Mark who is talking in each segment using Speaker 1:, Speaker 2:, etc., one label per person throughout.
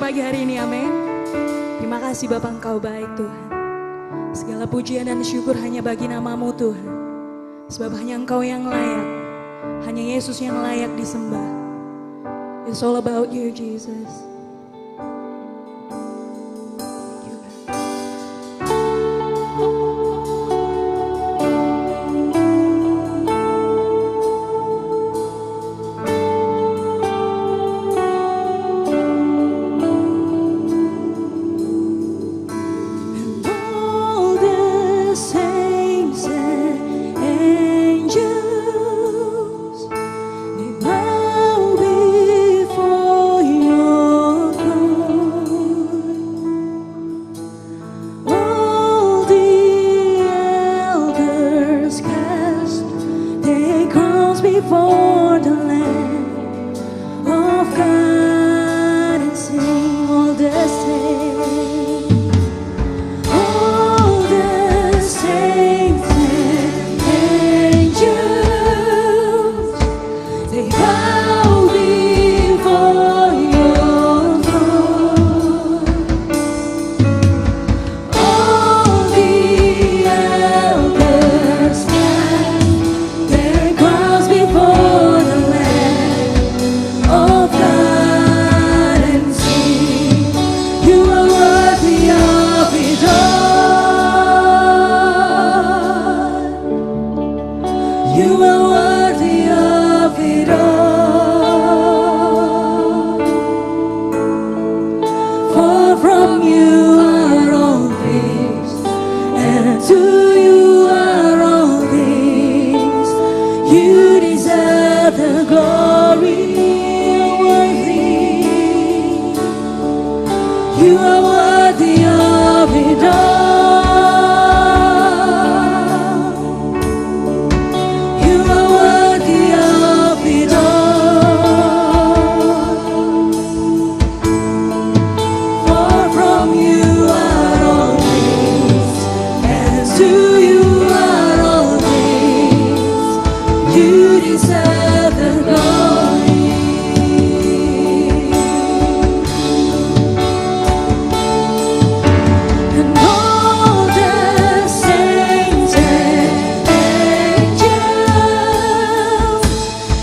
Speaker 1: pagi hari ini, amin. Terima kasih Bapa, Engkau baik Tuhan. Segala pujian dan syukur hanya bagi nama-Mu Tuhan. Sebab hanya Engkau yang layak, hanya Yesus yang layak disembah. It's all about you, Jesus.
Speaker 2: Before the Lamb of God and sing all the saints and angels, they bow before your throne. All the elders cast their crowns before the Lamb of God and sing, you are worthy of it all. You are worthy of it all. For from you are all things, and to you are all things. You deserve the glory. You are worthy of it all. You are worthy of it all. For from you are all things, and to you are all things. You deserve the glory. And all the saints and angels,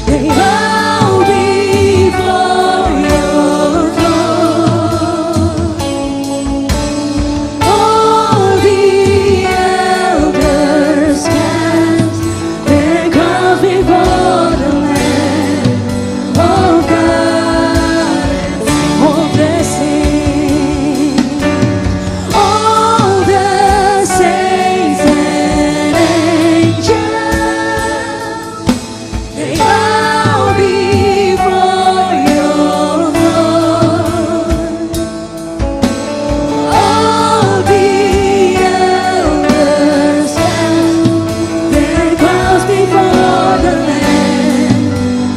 Speaker 2: they bow before your throne. All the elders cast their crowns before the Lamb of God and sing all the saints. All the saints and angels, they bow before your throne. All the elders cast their crowns before the Lamb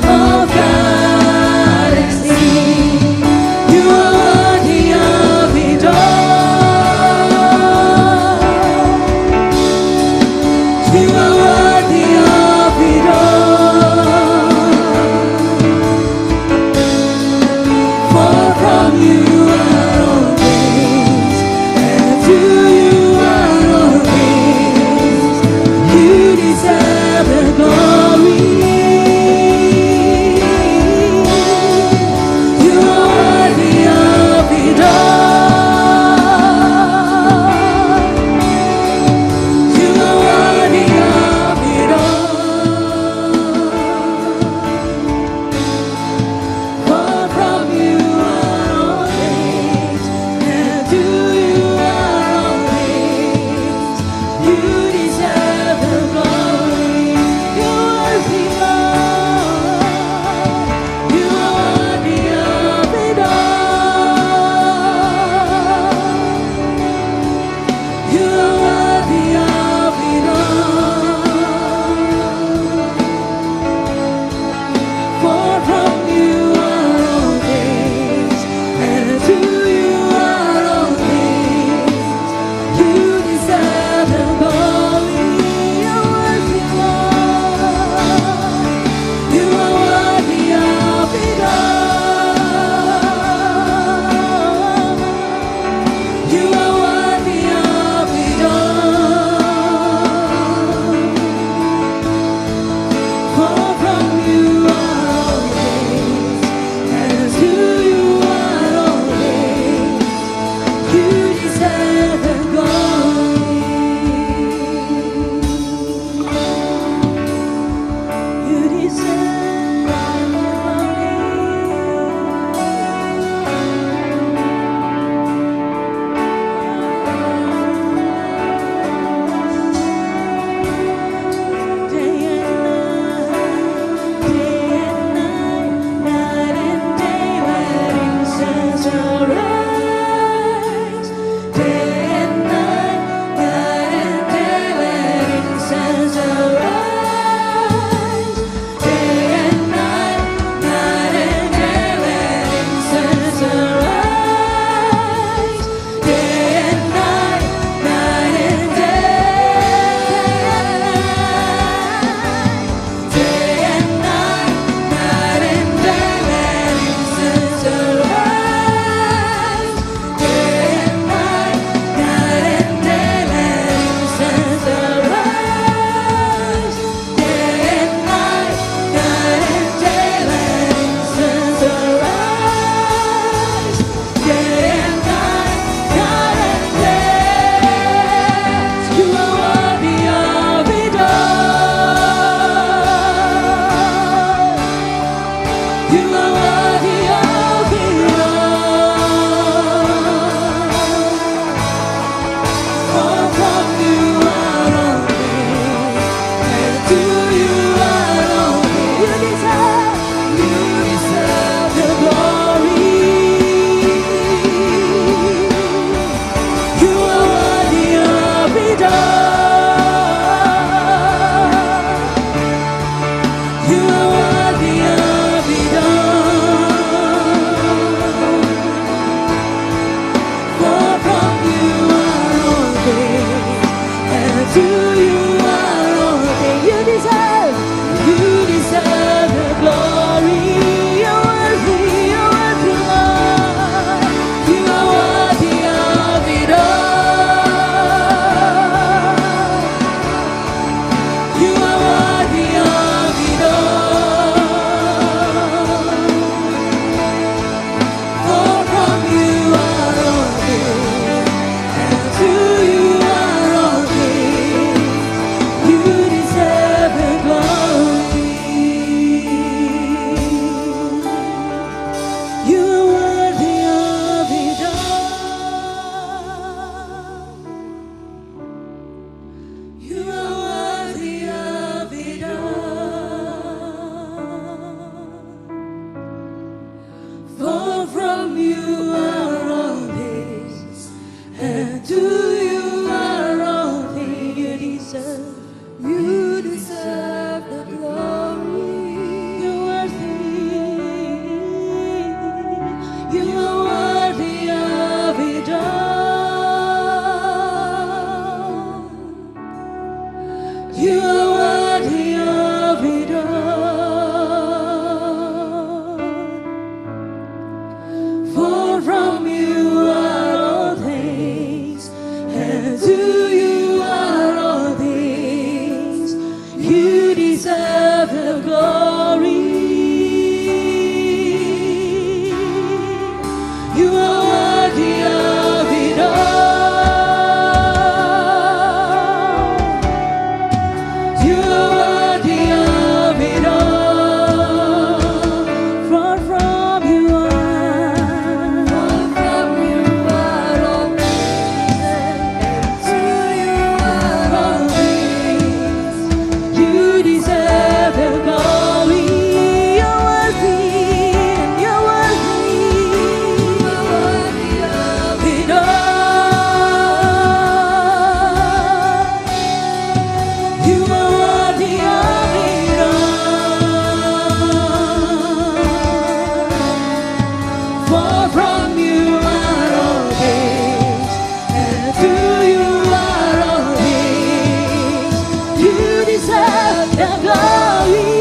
Speaker 2: of God and sing, you are worthy of it all. You are worthy of it all. For from you are all things, and to you are all things. You deserve the glory. You are worthy of it all. You are worthy of it all. For from you are all things, and to you are all things. You deserve the glory. You are worthy, Lord. You are worthy of it all. You are worthy of it all. For from you are all things, and to you are all things. You deserve the glory. You are worthy, Lord. You are worthy of it all. to you are all things. You deserve the glory. You're worthy, Lord. You are worthy of it all. You are worthy of it all. For from you are all things, and to you are all things. You deserve the glory. You are worthy of it all. You are worthy of it all. For from you are all things, and to you are all things. You deserve the glory. You're worthy. You are worthy of it all. You are worthy of it all. For from you are all things, and to you are all things. You deserve the glory. You are worthy of it all. You are worthy of it all. For from you are all things, and to you are all things. You deserve the glory. You're worthy, and you're worthy. You're worthy of it all. You are worthy of it all. For from you are all things, and to you are all things. You deserve the glory.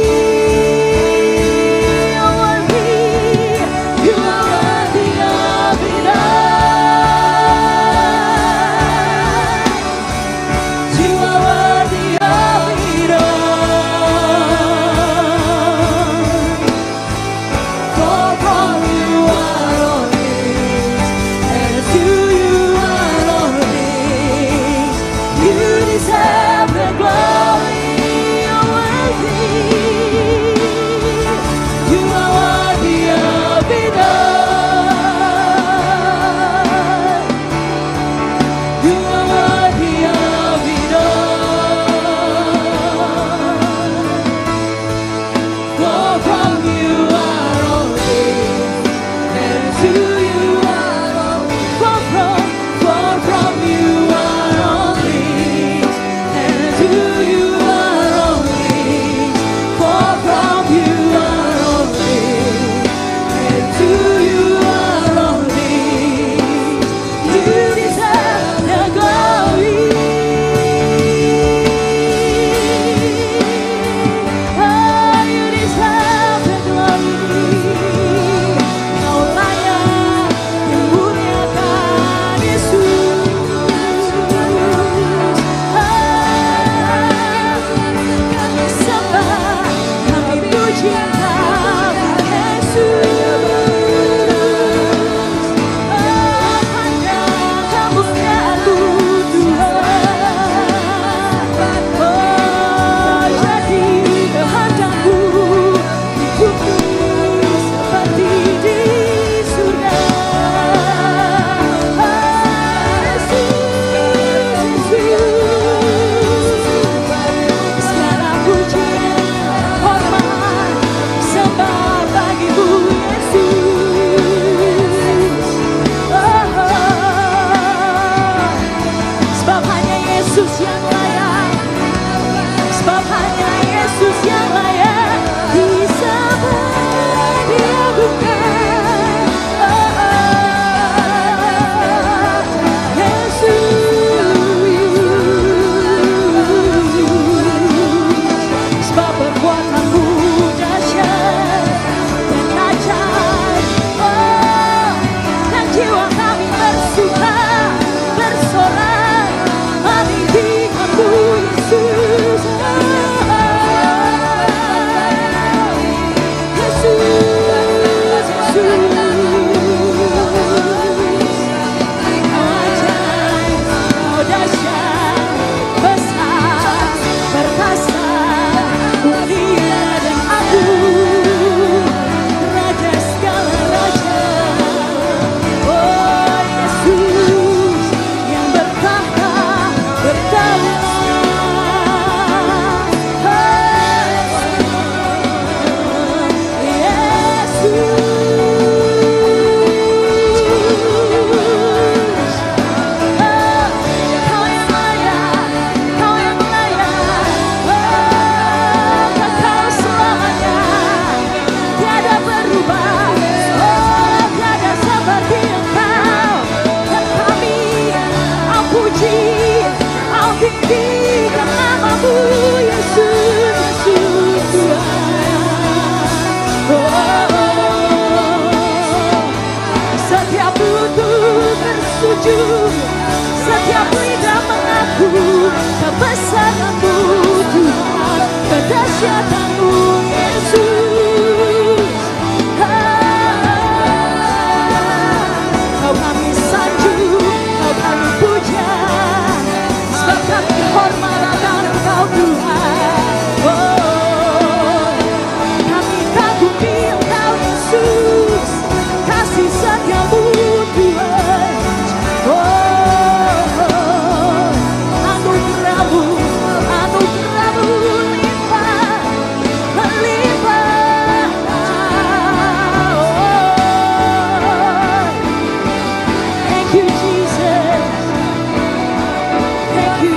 Speaker 2: You're worthy. You are worthy of it all. You are worthy of it all. For from you are all things, and to you are all things. You deserve the glory. You're worthy. You are worthy of it all. You are worthy of it all. For from you are all things, and to you are all things. For from you are all things, and to you are all things. For from you are all things, and to you are all things. You deserve the glory. Oh, you deserve the glory. Kau layak dimuliakan Yesus. Kami sembah, kami puji Engkau Yesus. Hanya kemuliaan-Mu Tuhan. Oh, jadi kehendak-Mu di bumi seperti di surga. Segala pujian, hormat, sembah bagi-Mu Yesus. Sebab hanya Yesus yang layak. Sebab hanya Yesus yang layak disembah, diagungkan. Yesus. penghormatan Engkau Tuhan. Oh, kami kagumi Engkau Yesus, kasih setiamu Tuhan. Oh, anugerahmu limpah, melimpah. Oh, thank you Jesus, thank you.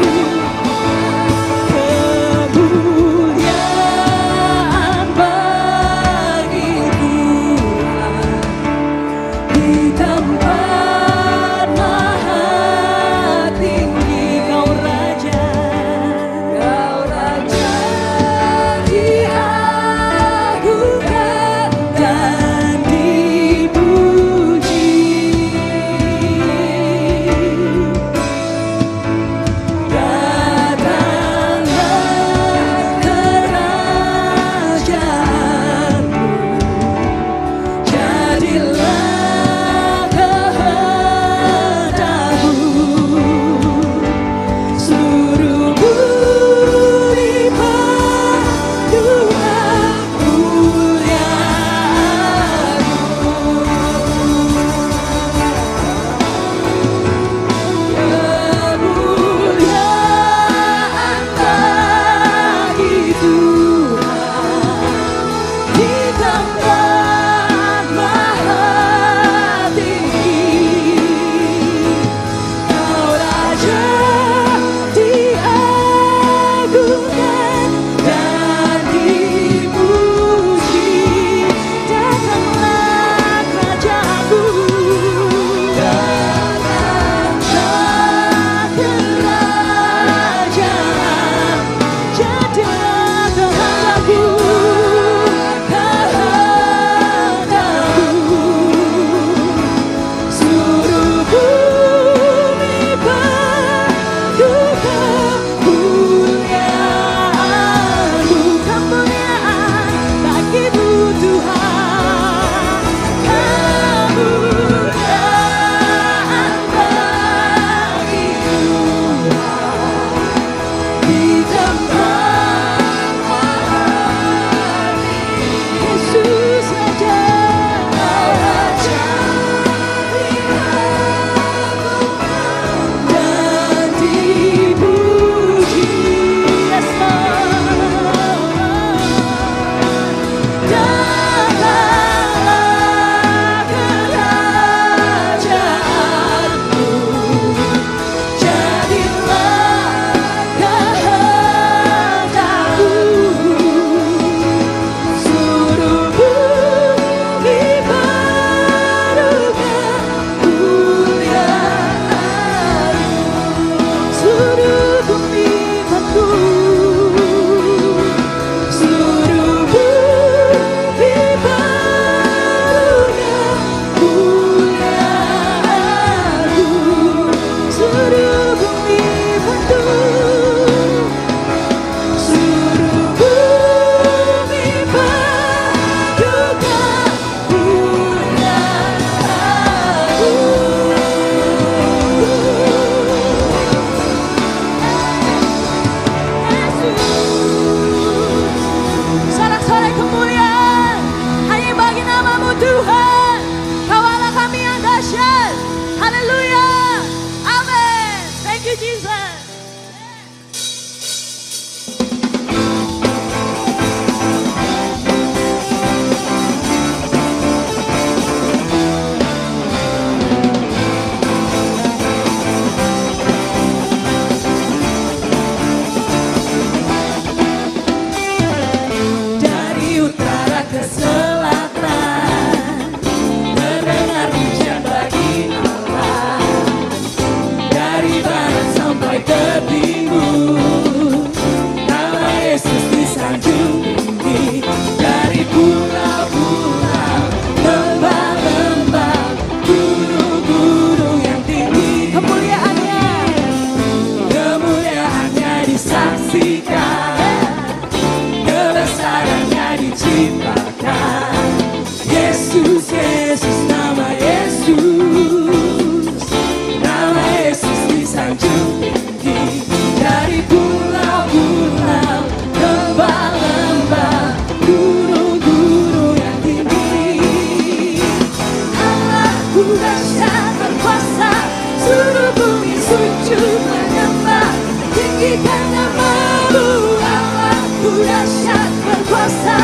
Speaker 2: tinggikan namamu Allahku dahsyat berkuasa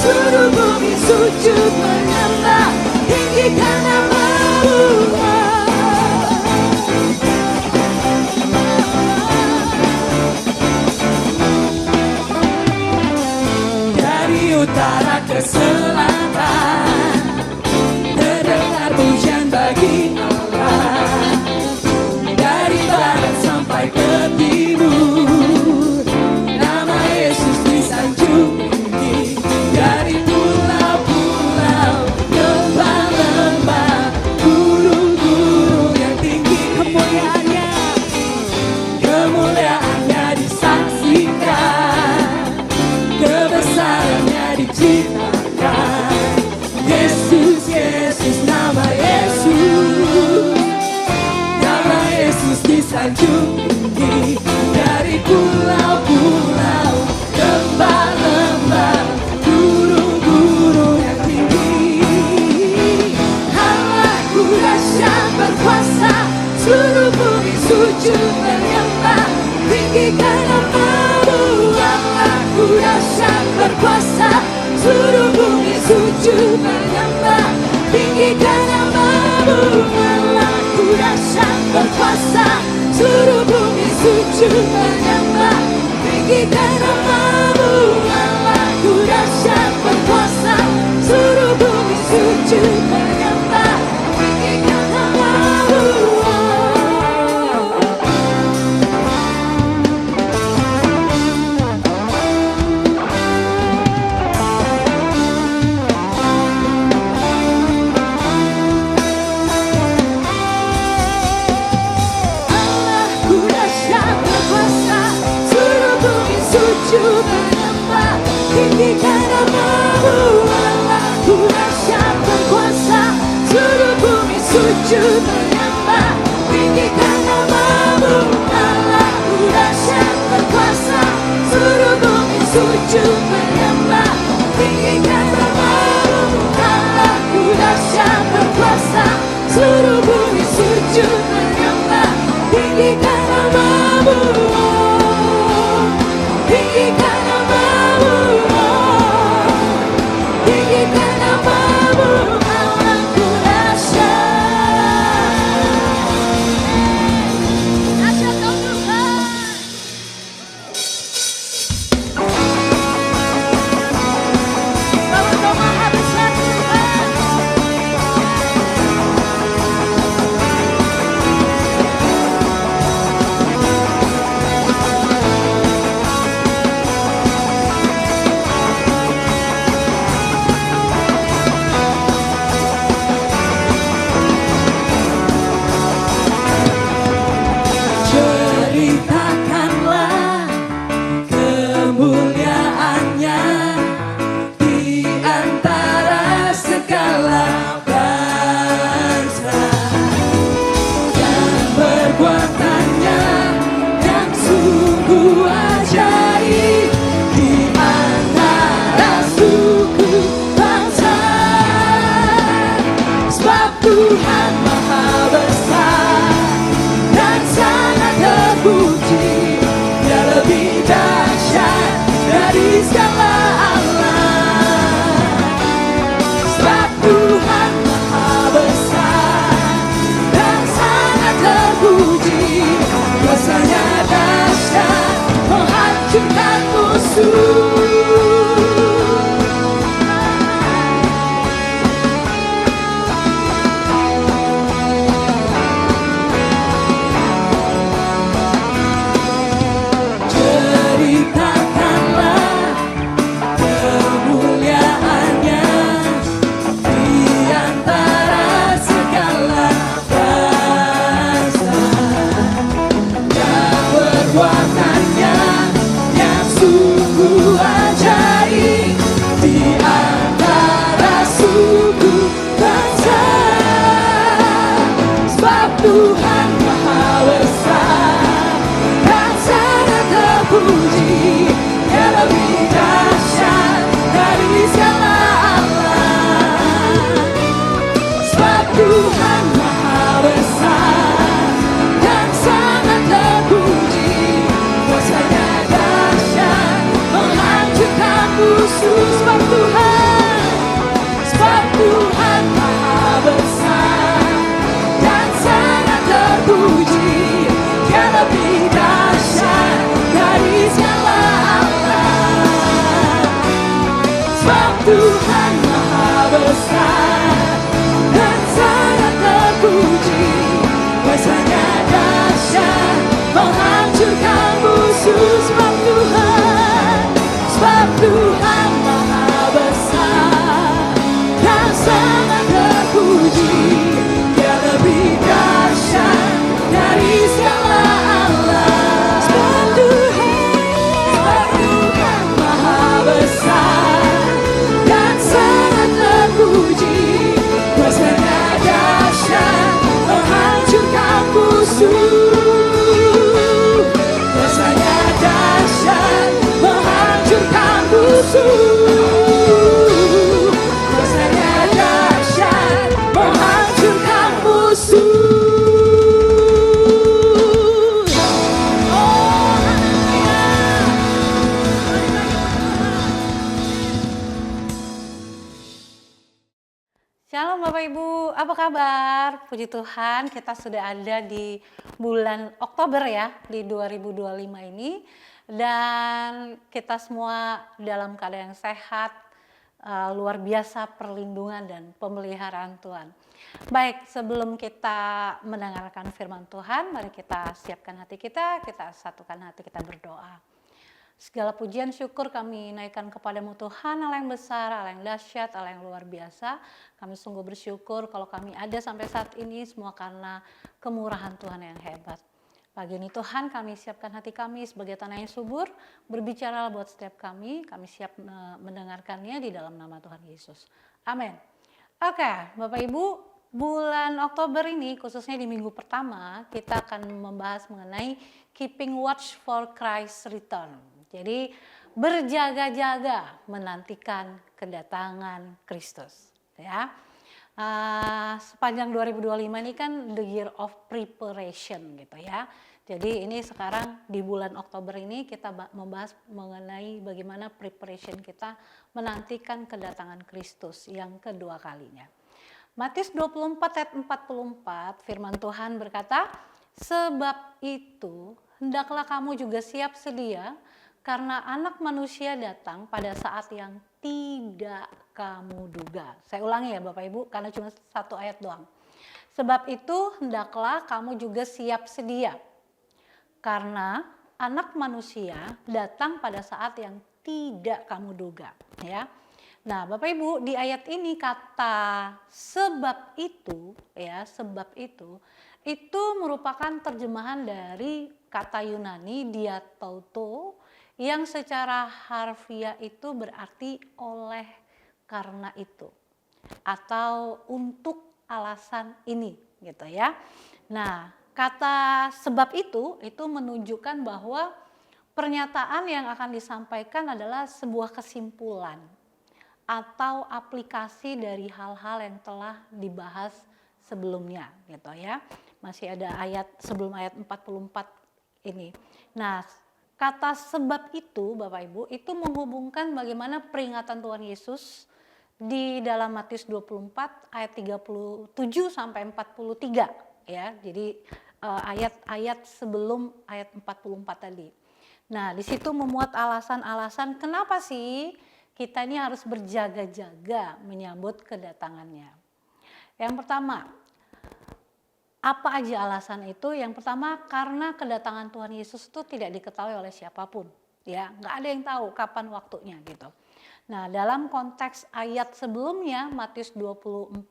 Speaker 2: seluruh bumi sujud menyembah tinggikan namamu dari utara ke selatan terdengar pujian bagi Allah dari barat sampai ke timur nama Yesus disanjung tinggi dari pulau-pulau lembah-lembah gunung-gunung yang tinggi kemuliaannya disaksikan kebesarannya diciptakan Yesus Yesus nama Yesus disanjung tinggi dari pulau-pulau lembah-lembah gunung-gunung yang tinggi Allahku dahsyat berkuasa seluruh bumi sujud menyembah tinggikan namamu Allahku dahsyat berkuasa seluruh bumi sujud menyembah tinggikan namamu Allahku dahsyat berkuasa seluruh bumi sujud menyembah tinggikan namamu Allahku dahsyat berkuasa seluruh bumi sujud menyembah tinggikan namamu sujud menyembah tinggikan namamu Allahku dahsyat berkuasa seluruh bumi sujud menyembah tinggikan namamu Allahku dahsyat berkuasa seluruh bumi sujud menyembah tinggikan namamu Allahku dahsyat berkuasa seluruh bumi sujud menyembah tinggikan namamu tinggikan namamu tinggikan namamu Allahku dahsyat dahsyat kau Tuhan bahwa kau maha besar Tuhan ceritakanlah kemuliaannya di antara segala bangsa dan perbuatannya yang sungguh ajaib di antara suku bangsa sebab Tuhan maha besar dan sangat terpuji dia lebih dahsyat dari segala Allah sebab Tuhan maha besar dan sangat terpuji kuasanya dahsyat menghancurkan musuh ceritakanlah kemuliaannya di antara segala bangsa dan perbuatannya yang sungguh ajaib di antara suku bangsa sebab Tuhan maha besar dan sangat terpuji dia lebih dahsyat dari segala Allah sebab Tuhan maha besar dan sangat terpuji
Speaker 3: Bapak Ibu, apa kabar? Puji Tuhan, kita sudah ada di bulan Oktober ya, di 2025 ini. Dan kita semua dalam keadaan yang sehat, luar biasa perlindungan dan pemeliharaan Tuhan. Baik, sebelum kita mendengarkan firman Tuhan, mari kita siapkan hati kita satukan hati kita berdoa. Segala pujian syukur kami naikkan kepadamu Tuhan, Allah yang besar, Allah yang dahsyat, Allah yang luar biasa. Kami sungguh bersyukur kalau kami ada sampai saat ini semua karena kemurahan Tuhan yang hebat. Pagi ini Tuhan kami siapkan hati kami sebagai tanah yang subur, berbicara buat setiap kami siap mendengarkannya di dalam nama Tuhan Yesus. Amin. Oke, Bapak Ibu, bulan Oktober ini khususnya di minggu pertama kita akan membahas mengenai Keeping Watch for Christ's Return. Jadi berjaga-jaga menantikan kedatangan Kristus. Ya, sepanjang 2025 ini kan the year of preparation gitu ya. Jadi ini sekarang di bulan Oktober ini kita membahas mengenai bagaimana preparation kita menantikan kedatangan Kristus yang kedua kalinya. Matius 24 ayat 44 firman Tuhan berkata, sebab itu hendaklah kamu juga siap sedia, karena anak manusia datang pada saat yang tidak kamu duga. Saya ulangi ya Bapak Ibu, karena cuma satu ayat doang. Sebab itu hendaklah kamu juga siap sedia, karena anak manusia datang pada saat yang tidak kamu duga. Ya. Nah Bapak Ibu, di ayat ini kata sebab itu, ya sebab itu merupakan terjemahan dari kata Yunani diatauto, yang secara harfiah itu berarti oleh karena itu atau untuk alasan ini gitu ya. Nah, kata sebab itu menunjukkan bahwa pernyataan yang akan disampaikan adalah sebuah kesimpulan atau aplikasi dari hal-hal yang telah dibahas sebelumnya gitu ya. Masih ada ayat sebelum ayat 44 ini. Nah, kata sebab itu Bapak Ibu itu menghubungkan bagaimana peringatan Tuhan Yesus di dalam Matius 24 ayat 37 sampai 43 ya. Jadi ayat-ayat sebelum ayat 44 tadi. Nah, di situ memuat alasan-alasan kenapa sih kita ini harus berjaga-jaga menyambut kedatangannya. Yang pertama, apa aja alasan itu? Yang pertama, karena kedatangan Tuhan Yesus itu tidak diketahui oleh siapapun, ya, nggak ada yang tahu kapan waktunya gitu. Nah, dalam konteks ayat sebelumnya Matius 24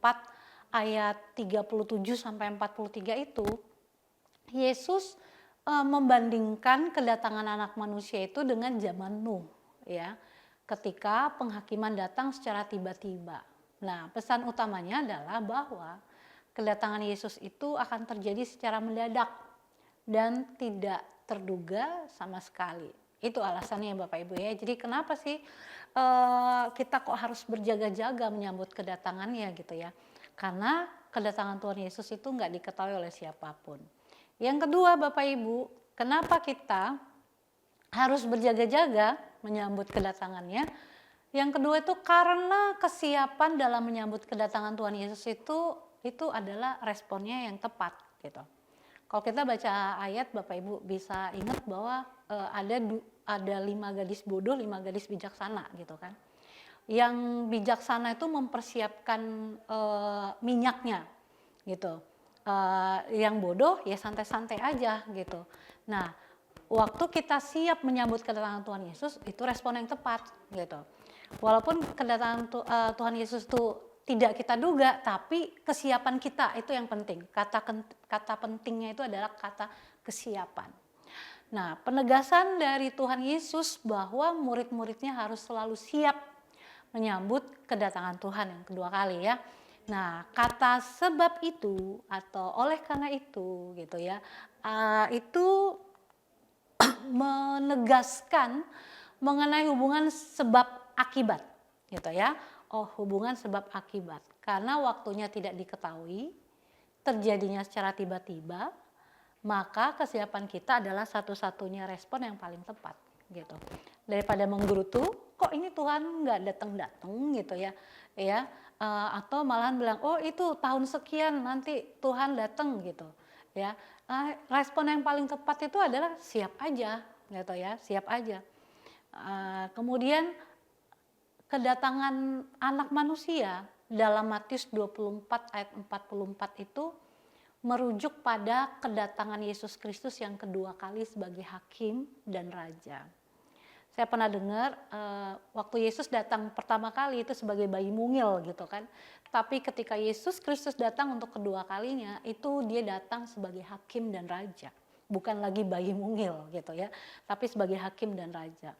Speaker 3: ayat 37 sampai 43 itu, Yesus membandingkan kedatangan anak manusia itu dengan zaman Nuh, ya, ketika penghakiman datang secara tiba-tiba. Nah, pesan utamanya adalah bahwa kedatangan Yesus itu akan terjadi secara mendadak dan tidak terduga sama sekali. Itu alasannya Bapak Ibu ya. Jadi kenapa sih kita kok harus berjaga-jaga menyambut kedatangannya gitu ya. Karena kedatangan Tuhan Yesus itu nggak diketahui oleh siapapun. Yang kedua Bapak Ibu, kenapa kita harus berjaga-jaga menyambut kedatangannya? Yang kedua itu karena kesiapan dalam menyambut kedatangan Tuhan Yesus itu adalah responnya yang tepat gitu. Kalau kita baca ayat Bapak Ibu bisa ingat bahwa ada 5 gadis bodoh, 5 gadis bijaksana gitu kan. Yang bijaksana itu mempersiapkan minyaknya gitu. Yang bodoh ya santai-santai aja gitu. Nah, waktu kita siap menyambut kedatangan Tuhan Yesus itu respon yang tepat gitu. Walaupun kedatangan Tuhan Yesus itu tidak kita duga, tapi kesiapan kita itu yang penting. Kata pentingnya itu adalah kata kesiapan. Nah, penegasan dari Tuhan Yesus bahwa murid-muridnya harus selalu siap menyambut kedatangan Tuhan yang kedua kali ya. Nah, kata sebab itu atau oleh karena itu gitu ya, itu menegaskan mengenai hubungan sebab akibat gitu ya. Hubungan sebab akibat. Karena waktunya tidak diketahui, terjadinya secara tiba-tiba, maka kesiapan kita adalah satu-satunya respon yang paling tepat gitu. Daripada menggerutu, kok ini Tuhan nggak datang-datang gitu ya. atau malahan bilang, oh itu tahun sekian nanti Tuhan datang gitu ya. Respon yang paling tepat itu adalah siap aja gitu ya, siap aja. Kemudian kedatangan anak manusia dalam Matius 24 ayat 44 itu merujuk pada kedatangan Yesus Kristus yang kedua kali sebagai hakim dan raja. Saya pernah dengar waktu Yesus datang pertama kali itu sebagai bayi mungil gitu kan. Tapi ketika Yesus Kristus datang untuk kedua kalinya itu dia datang sebagai hakim dan raja. Bukan lagi bayi mungil gitu ya, tapi sebagai hakim dan raja.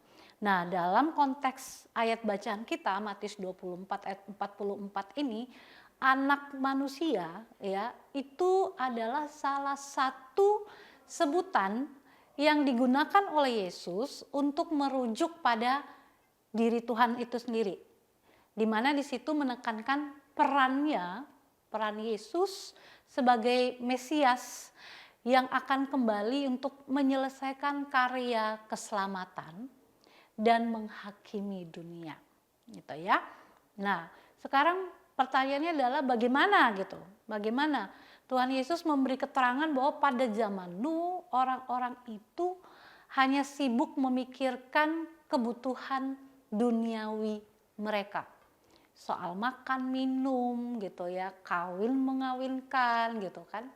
Speaker 3: Nah, dalam konteks ayat bacaan kita Matius 24 ayat 44 ini, anak manusia ya itu adalah salah satu sebutan yang digunakan oleh Yesus untuk merujuk pada diri Tuhan itu sendiri. Di mana di situ menekankan peran Yesus sebagai Mesias yang akan kembali untuk menyelesaikan karya keselamatan dan menghakimi dunia, gitu ya. Nah, sekarang pertanyaannya adalah bagaimana gitu? Bagaimana Tuhan Yesus memberi keterangan bahwa pada zaman Nuh orang-orang itu hanya sibuk memikirkan kebutuhan duniawi mereka. Soal makan, minum gitu ya, kawin mengawinkan gitu kan.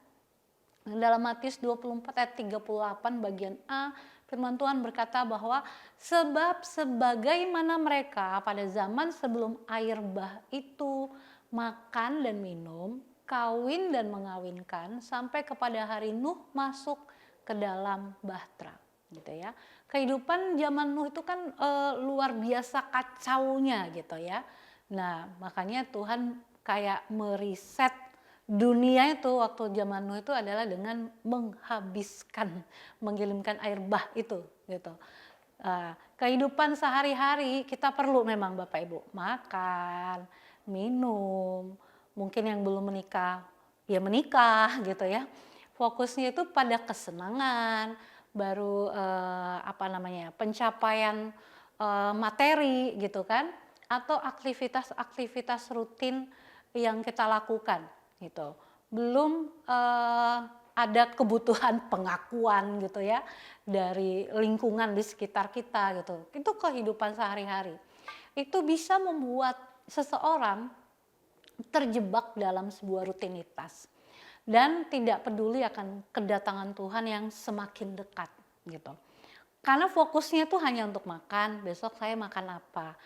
Speaker 3: Dalam Matius 24 ayat 38 bagian A, firman Tuhan berkata bahwa sebab sebagaimana mereka pada zaman sebelum air bah itu makan dan minum, kawin dan mengawinkan sampai kepada hari Nuh masuk ke dalam bahtera, gitu ya. Kehidupan zaman Nuh itu kan luar biasa kacaunya gitu ya. Nah, makanya Tuhan kayak meriset dunia itu waktu zaman Nuh itu adalah dengan mengirimkan air bah itu gitu. Kehidupan sehari-hari kita perlu memang Bapak Ibu makan, minum, mungkin yang belum menikah ya menikah gitu ya. Fokusnya itu pada kesenangan, baru pencapaian materi gitu kan, atau aktivitas-aktivitas rutin yang kita lakukan gitu. Belum ada kebutuhan pengakuan gitu ya dari lingkungan di sekitar kita gitu. Itu kehidupan sehari-hari. Itu bisa membuat seseorang terjebak dalam sebuah rutinitas dan tidak peduli akan kedatangan Tuhan yang semakin dekat gitu. Karena fokusnya itu hanya untuk makan, besok saya makan apa.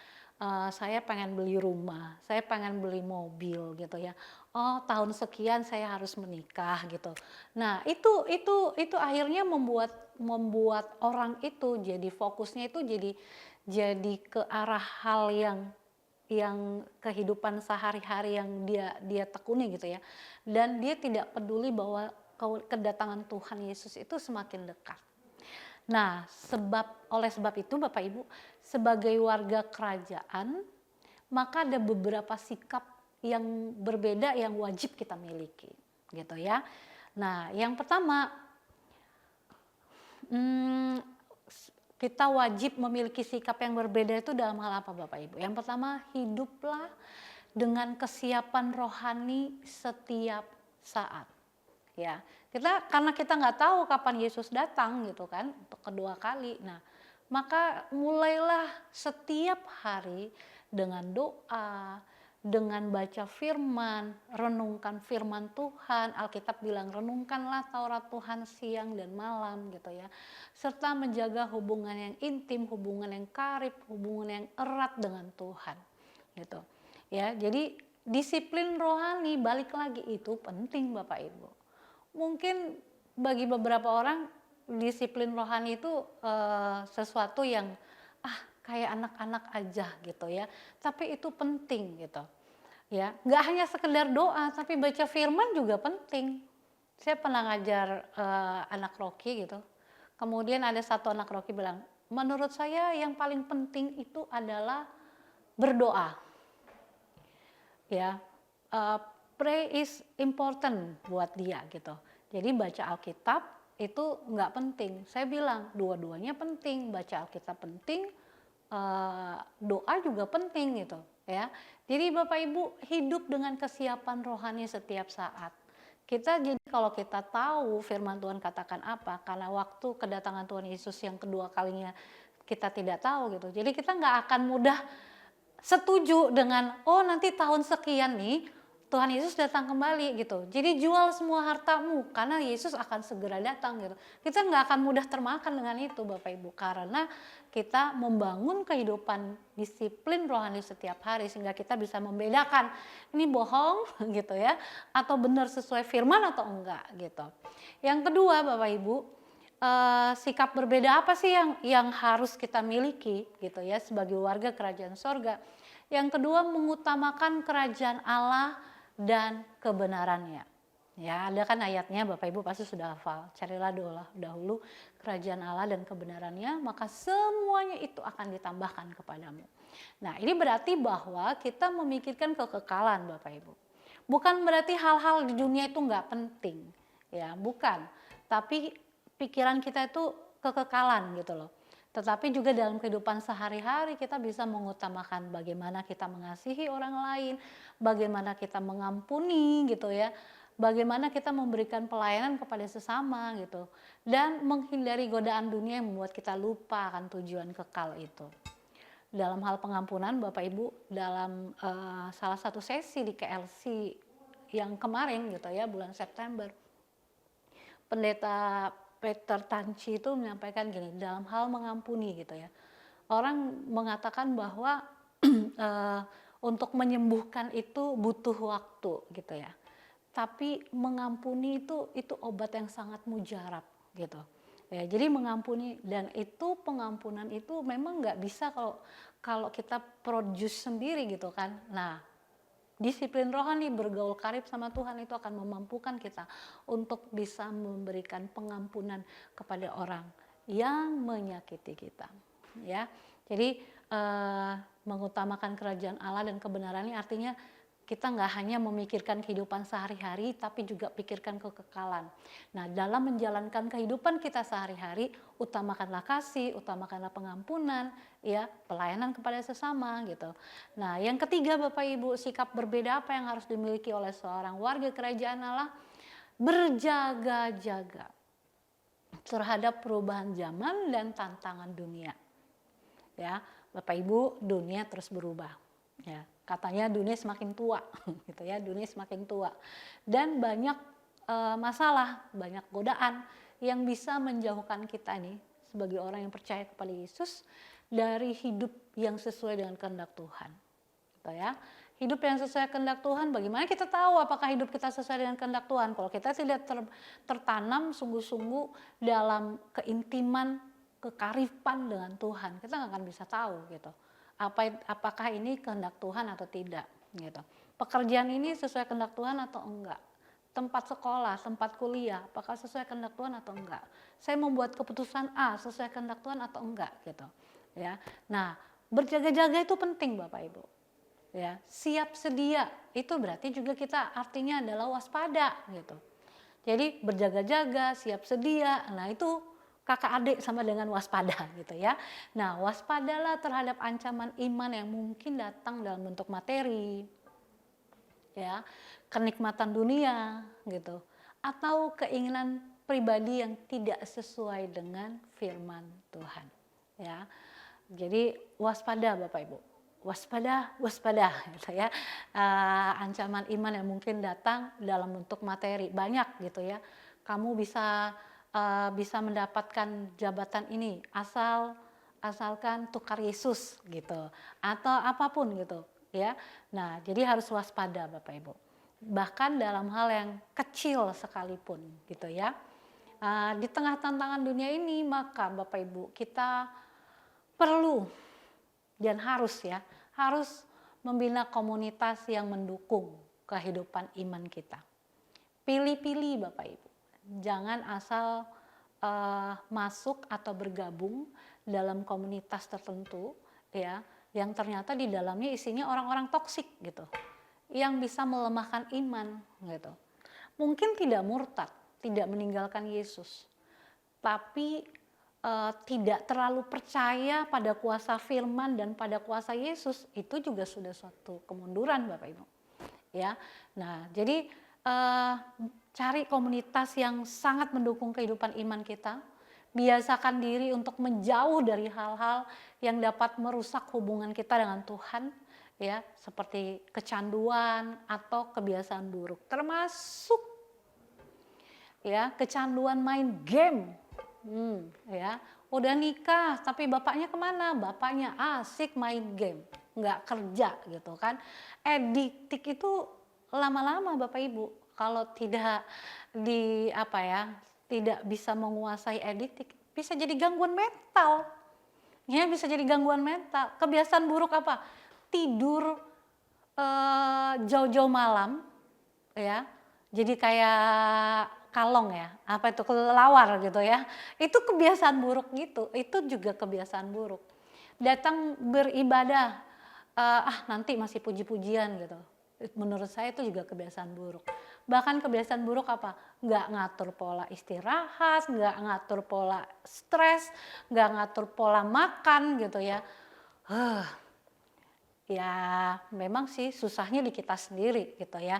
Speaker 3: Saya pengen beli rumah, saya pengen beli mobil gitu ya. Oh, tahun sekian saya harus menikah gitu. Nah, itu akhirnya membuat orang itu jadi fokusnya itu jadi ke arah hal yang kehidupan sehari-hari yang dia tekuni gitu ya. Dan dia tidak peduli bahwa kedatangan Tuhan Yesus itu semakin dekat. Nah, oleh sebab itu Bapak Ibu, sebagai warga kerajaan, maka ada beberapa sikap yang berbeda yang wajib kita miliki, gitu ya. Nah, yang pertama, kita wajib memiliki sikap yang berbeda itu dalam hal apa Bapak Ibu? Yang pertama, hiduplah dengan kesiapan rohani setiap saat. Ya, karena kita nggak tahu kapan Yesus datang gitu kan untuk kedua kali. Nah, maka mulailah setiap hari dengan doa, dengan baca firman, renungkan firman Tuhan. Alkitab bilang renungkanlah Taurat Tuhan siang dan malam gitu ya. Serta menjaga hubungan yang intim, hubungan yang karib, hubungan yang erat dengan Tuhan gitu. Ya, jadi disiplin rohani balik lagi itu penting Bapak Ibu. Mungkin bagi beberapa orang disiplin rohani itu sesuatu yang kayak anak-anak aja gitu ya. Tapi itu penting gitu. Ya, nggak hanya sekedar doa, tapi baca firman juga penting. Saya pernah ngajar anak Rocky gitu. Kemudian ada satu anak Rocky bilang, menurut saya yang paling penting itu adalah berdoa. Ya, pray is important buat dia gitu. Jadi baca Alkitab itu nggak penting. Saya bilang dua-duanya penting. Baca Alkitab penting, doa juga penting gitu. ya. Jadi Bapak Ibu hidup dengan kesiapan rohani setiap saat. Kita jadi kalau kita tahu firman Tuhan katakan apa, karena waktu kedatangan Tuhan Yesus yang kedua kalinya kita tidak tahu gitu. Jadi kita nggak akan mudah setuju dengan oh nanti tahun sekian nih Tuhan Yesus datang kembali gitu. Jadi jual semua hartamu karena Yesus akan segera datang gitu. Kita nggak akan mudah termakan dengan itu Bapak Ibu, karena kita membangun kehidupan disiplin rohani setiap hari sehingga kita bisa membedakan ini bohong gitu ya atau benar sesuai firman atau enggak gitu. Yang kedua Bapak Ibu, sikap berbeda apa sih yang harus kita miliki gitu ya sebagai warga kerajaan sorga. Yang kedua, mengutamakan kerajaan Allah dan kebenarannya. Ya, ada kan ayatnya Bapak Ibu pasti sudah hafal. Carilah dahulu kerajaan Allah dan kebenarannya, maka semuanya itu akan ditambahkan kepadamu. Nah, ini berarti bahwa kita memikirkan kekekalan Bapak Ibu. Bukan berarti hal-hal di dunia itu nggak penting, ya, bukan. Tapi pikiran kita itu kekekalan gitu loh. Tetapi juga dalam kehidupan sehari-hari kita bisa mengutamakan bagaimana kita mengasihi orang lain, bagaimana kita mengampuni gitu ya, bagaimana kita memberikan pelayanan kepada sesama gitu, dan menghindari godaan dunia yang membuat kita lupa akan tujuan kekal itu. Dalam hal pengampunan Bapak Ibu, dalam salah satu sesi di KLC yang kemarin gitu ya, bulan September, Pendeta Peter Tanci itu menyampaikan gini, dalam hal mengampuni gitu ya. Orang mengatakan bahwa untuk menyembuhkan itu butuh waktu gitu ya. Tapi mengampuni itu obat yang sangat mujarab gitu. Ya, jadi mengampuni, dan itu pengampunan itu memang nggak bisa kalau kita produce sendiri gitu kan. Nah, disiplin rohani bergaul karib sama Tuhan itu akan memampukan kita untuk bisa memberikan pengampunan kepada orang yang menyakiti kita, ya. Jadi mengutamakan kerajaan Allah dan kebenarannya artinya kita nggak hanya memikirkan kehidupan sehari-hari, tapi juga pikirkan kekekalan. Nah, dalam menjalankan kehidupan kita sehari-hari, utamakanlah kasih, utamakanlah pengampunan, ya, pelayanan kepada sesama gitu. Nah, yang ketiga Bapak Ibu, sikap berbeda apa yang harus dimiliki oleh seorang warga kerajaan Allah? Berjaga-jaga terhadap perubahan zaman dan tantangan dunia. Ya, Bapak Ibu, dunia terus berubah. Ya, katanya dunia semakin tua, gitu ya, dunia semakin tua, dan banyak masalah, banyak godaan yang bisa menjauhkan kita nih sebagai orang yang percaya kepada Yesus dari hidup yang sesuai dengan kehendak Tuhan, gitu ya. Hidup yang sesuai kehendak Tuhan, bagaimana kita tahu apakah hidup kita sesuai dengan kehendak Tuhan? Kalau kita tidak tertanam sungguh-sungguh dalam keintiman, kekarifan dengan Tuhan, kita nggak akan bisa tahu gitu. Apakah ini kehendak Tuhan atau tidak gitu. Pekerjaan ini sesuai kehendak Tuhan atau enggak. Tempat sekolah, tempat kuliah, apakah sesuai kehendak Tuhan atau enggak. Saya membuat keputusan A sesuai kehendak Tuhan atau enggak gitu. Ya. Nah, berjaga-jaga itu penting Bapak Ibu. Ya, siap sedia itu berarti juga kita artinya adalah waspada gitu. Jadi berjaga-jaga, siap sedia. Nah, itu kakak adik sama dengan waspada gitu ya. Nah, waspadalah terhadap ancaman iman yang mungkin datang dalam bentuk materi, ya, kenikmatan dunia gitu, atau keinginan pribadi yang tidak sesuai dengan firman Tuhan, ya. Jadi waspada Bapak Ibu, waspada gitu ya. Ancaman iman yang mungkin datang dalam bentuk materi banyak gitu ya. Kamu bisa mendapatkan jabatan ini asalkan tukar Yesus gitu, atau apapun gitu ya. Nah, jadi harus waspada Bapak Ibu, bahkan dalam hal yang kecil sekalipun gitu ya. Di tengah tantangan dunia ini, maka Bapak Ibu kita perlu dan harus membina komunitas yang mendukung kehidupan iman kita. Pilih-pilih Bapak Ibu. Jangan asal masuk atau bergabung dalam komunitas tertentu ya, yang ternyata di dalamnya isinya orang-orang toksik gitu, yang bisa melemahkan iman gitu. Mungkin tidak murtad, tidak meninggalkan Yesus, tapi tidak terlalu percaya pada kuasa firman dan pada kuasa Yesus, itu juga sudah suatu kemunduran Bapak Ibu. Ya, nah jadi cari komunitas yang sangat mendukung kehidupan iman kita. Biasakan diri untuk menjauh dari hal-hal yang dapat merusak hubungan kita dengan Tuhan, ya, seperti kecanduan atau kebiasaan buruk, termasuk ya kecanduan main game. Ya, udah nikah tapi bapaknya kemana? Bapaknya asik main game, nggak kerja gitu kan. Ediktik itu lama-lama Bapak Ibu kalau tidak tidak bisa menguasai ediktik, bisa jadi gangguan mental. Ya, bisa jadi gangguan mental. Kebiasaan buruk apa? Tidur jauh-jauh malam, ya. Jadi kayak kalong ya, apa itu, kelelawar gitu ya. Itu kebiasaan buruk gitu. Itu juga kebiasaan buruk. Datang beribadah, nanti masih puji-pujian gitu. Menurut saya itu juga kebiasaan buruk. Bahkan kebiasaan buruk apa? Nggak ngatur pola istirahat, nggak ngatur pola stres, nggak ngatur pola makan gitu ya. Ya memang sih susahnya di kita sendiri gitu ya.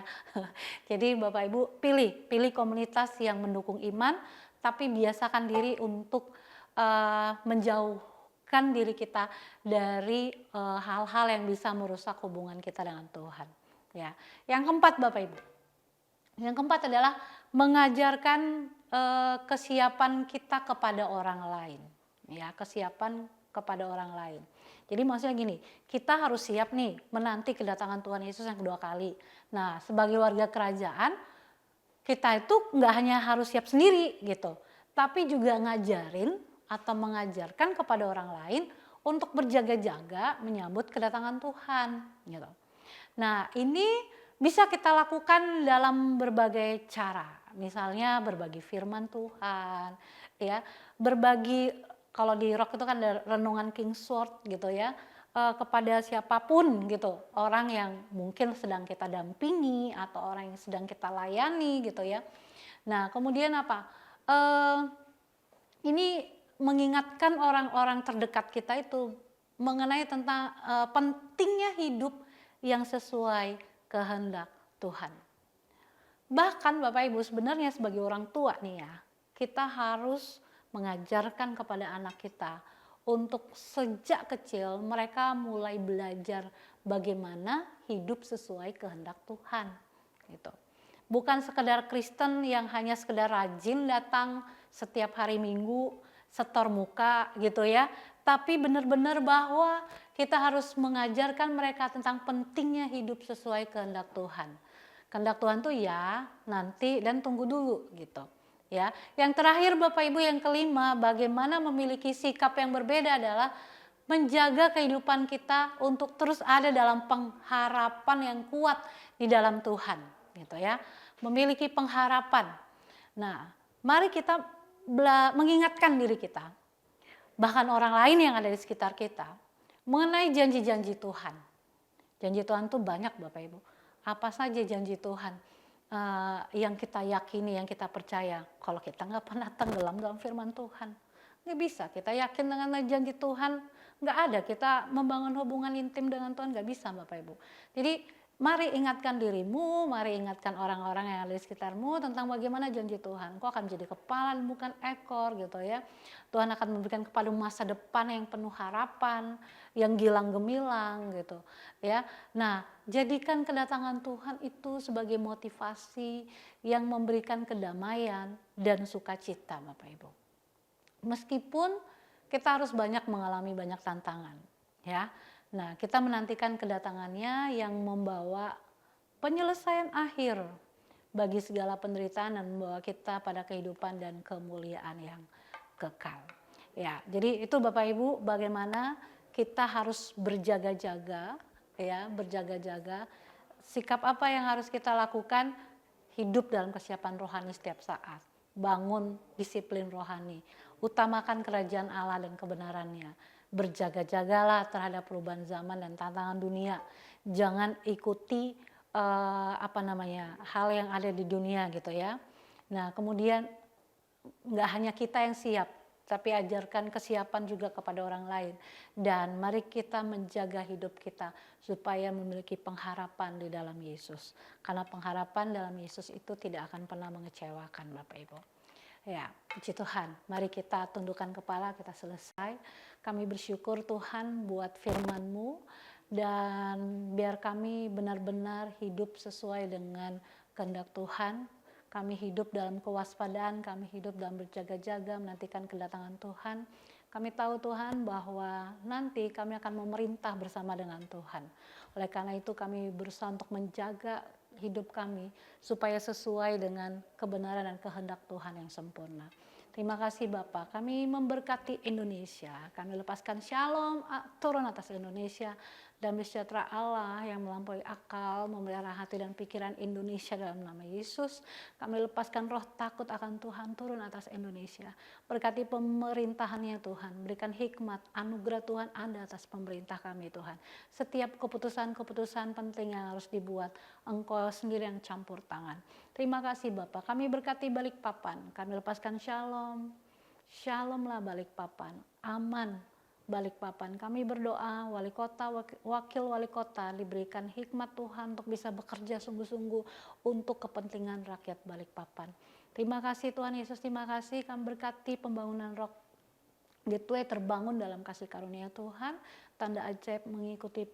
Speaker 3: Jadi Bapak Ibu pilih komunitas yang mendukung iman, tapi biasakan diri untuk menjauhkan diri kita dari hal-hal yang bisa merusak hubungan kita dengan Tuhan. Ya, yang keempat Bapak Ibu. Yang keempat adalah mengajarkan kesiapan kita kepada orang lain. Ya, kesiapan kepada orang lain. Jadi maksudnya gini, kita harus siap nih menanti kedatangan Tuhan Yesus yang kedua kali. Nah, sebagai warga kerajaan, kita itu nggak hanya harus siap sendiri gitu, tapi juga ngajarin atau mengajarkan kepada orang lain untuk berjaga-jaga menyambut kedatangan Tuhan gitu. Nah, ini bisa kita lakukan dalam berbagai cara. Misalnya berbagi firman Tuhan, ya, berbagi, kalau di rock itu kan ada renungan Kingsword gitu ya, kepada siapapun gitu, orang yang mungkin sedang kita dampingi atau orang yang sedang kita layani gitu ya. Nah, kemudian apa? Ini mengingatkan orang-orang terdekat kita itu mengenai tentang pentingnya hidup yang sesuai kehendak Tuhan. Bahkan Bapak Ibu, sebenarnya sebagai orang tua nih ya, kita harus mengajarkan kepada anak kita untuk sejak kecil mereka mulai belajar bagaimana hidup sesuai kehendak Tuhan gitu. Bukan sekedar Kristen yang hanya sekedar rajin datang setiap hari Minggu, setor muka gitu ya, tapi benar-benar bahwa kita harus mengajarkan mereka tentang pentingnya hidup sesuai kehendak Tuhan. Kehendak Tuhan tuh ya nanti dan tunggu dulu gitu. Ya, yang terakhir Bapak Ibu, yang kelima, bagaimana memiliki sikap yang berbeda adalah menjaga kehidupan kita untuk terus ada dalam pengharapan yang kuat di dalam Tuhan, gitu ya. Memiliki pengharapan. Nah, mari kita mengingatkan diri kita, bahkan orang lain yang ada di sekitar kita, mengenai janji-janji Tuhan. Janji Tuhan tuh banyak Bapak Ibu. Apa saja janji Tuhan yang kita yakini, yang kita percaya? Kalau kita nggak pernah tenggelam dalam firman Tuhan, nggak bisa kita yakin dengan janji Tuhan. Nggak ada kita membangun hubungan intim dengan Tuhan, nggak bisa Bapak Ibu. Jadi mari ingatkan dirimu, mari ingatkan orang-orang yang ada di sekitarmu tentang bagaimana janji Tuhan. Kau akan menjadi kepala dan bukan ekor gitu ya. Tuhan akan memberikan kepadamu masa depan yang penuh harapan, yang gilang gemilang gitu ya. Nah, jadikan kedatangan Tuhan itu sebagai motivasi yang memberikan kedamaian dan sukacita Bapak Ibu. Meskipun kita harus banyak mengalami banyak tantangan ya. Nah, kita menantikan kedatangannya yang membawa penyelesaian akhir bagi segala penderitaan dan membawa kita pada kehidupan dan kemuliaan yang kekal. Ya, jadi itu Bapak Ibu bagaimana kita harus berjaga-jaga ya, berjaga-jaga. Sikap apa yang harus kita lakukan? Hidup dalam kesiapan rohani setiap saat. Bangun disiplin rohani. Utamakan kerajaan Allah dan kebenarannya. Berjaga-jagalah terhadap perubahan zaman dan tantangan dunia. Jangan ikuti hal yang ada di dunia gitu ya. Nah, kemudian nggak hanya kita yang siap, tapi ajarkan kesiapan juga kepada orang lain. Dan mari kita menjaga hidup kita supaya memiliki pengharapan di dalam Yesus. Karena pengharapan dalam Yesus itu tidak akan pernah mengecewakan Bapak Ibu. Ya, puji Tuhan. Mari kita tundukkan kepala, kita selesai. Kami bersyukur Tuhan buat firman-Mu, dan biar kami benar-benar hidup sesuai dengan kehendak Tuhan. Kami hidup dalam kewaspadaan, kami hidup dalam berjaga-jaga menantikan kedatangan Tuhan. Kami tahu Tuhan bahwa nanti kami akan memerintah bersama dengan Tuhan. Oleh karena itu kami berusaha untuk menjaga hidup kami supaya sesuai dengan kebenaran dan kehendak Tuhan yang sempurna. Terima kasih Bapak, kami memberkati Indonesia, kami lepaskan shalom turun atas Indonesia, damai sejahtera Allah yang melampaui akal, memelihara hati dan pikiran Indonesia dalam nama Yesus. Kami lepaskan roh takut akan Tuhan turun atas Indonesia. Berkati pemerintahannya Tuhan, berikan hikmat, anugerah Tuhan ada atas pemerintah kami Tuhan. Setiap keputusan-keputusan penting yang harus dibuat, Engkau sendiri yang campur tangan. Terima kasih Bapak, kami berkati Balikpapan, kami lepaskan shalom, shalomlah Balikpapan, aman Balikpapan. Kami berdoa wali kota, wakil wali kota diberikan hikmat Tuhan untuk bisa bekerja sungguh-sungguh untuk kepentingan rakyat Balikpapan. Terima kasih Tuhan Yesus, terima kasih. Kami berkati pembangunan Rock Gateway terbangun dalam kasih karunia Tuhan, tanda ajaib mengikuti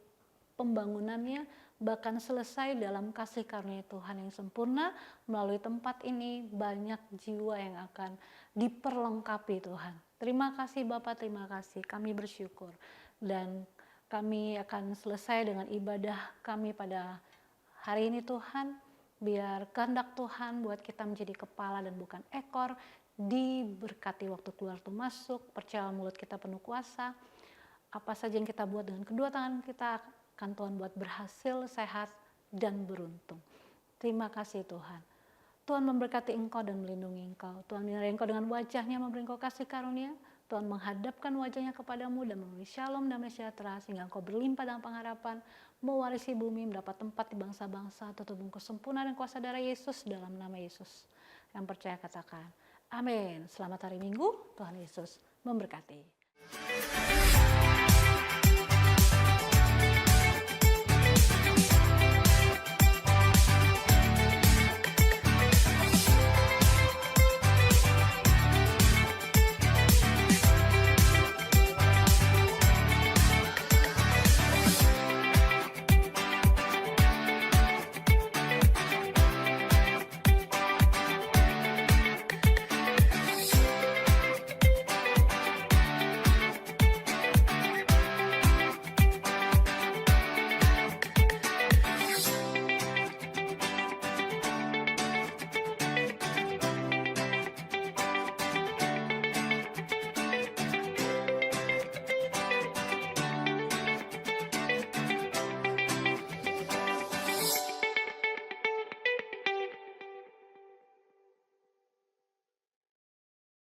Speaker 3: pembangunannya, bahkan selesai dalam kasih karunia Tuhan yang sempurna. Melalui tempat ini banyak jiwa yang akan diperlengkapi Tuhan. Terima kasih Bapak, terima kasih. Kami bersyukur dan kami akan selesai dengan ibadah kami pada hari ini Tuhan. Biar kehendak Tuhan buat kita menjadi kepala dan bukan ekor, diberkati waktu keluar tuh masuk, percaya mulut kita penuh kuasa. Apa saja yang kita buat dengan kedua tangan kita akan Tuhan buat berhasil, sehat, dan beruntung. Terima kasih Tuhan. Tuhan memberkati engkau dan melindungi engkau. Tuhan menyertai engkau dengan wajahnya, memberi engkau kasih karunia. Tuhan menghadapkan wajahnya kepadamu dan memberi shalom damai sejahtera sehingga engkau berlimpah dalam pengharapan, mewarisi bumi, mendapat tempat di bangsa-bangsa, tutup bungkus sempurna dan kuasa darah Yesus dalam nama Yesus. Yang percaya katakan, amin. Selamat hari Minggu, Tuhan Yesus memberkati.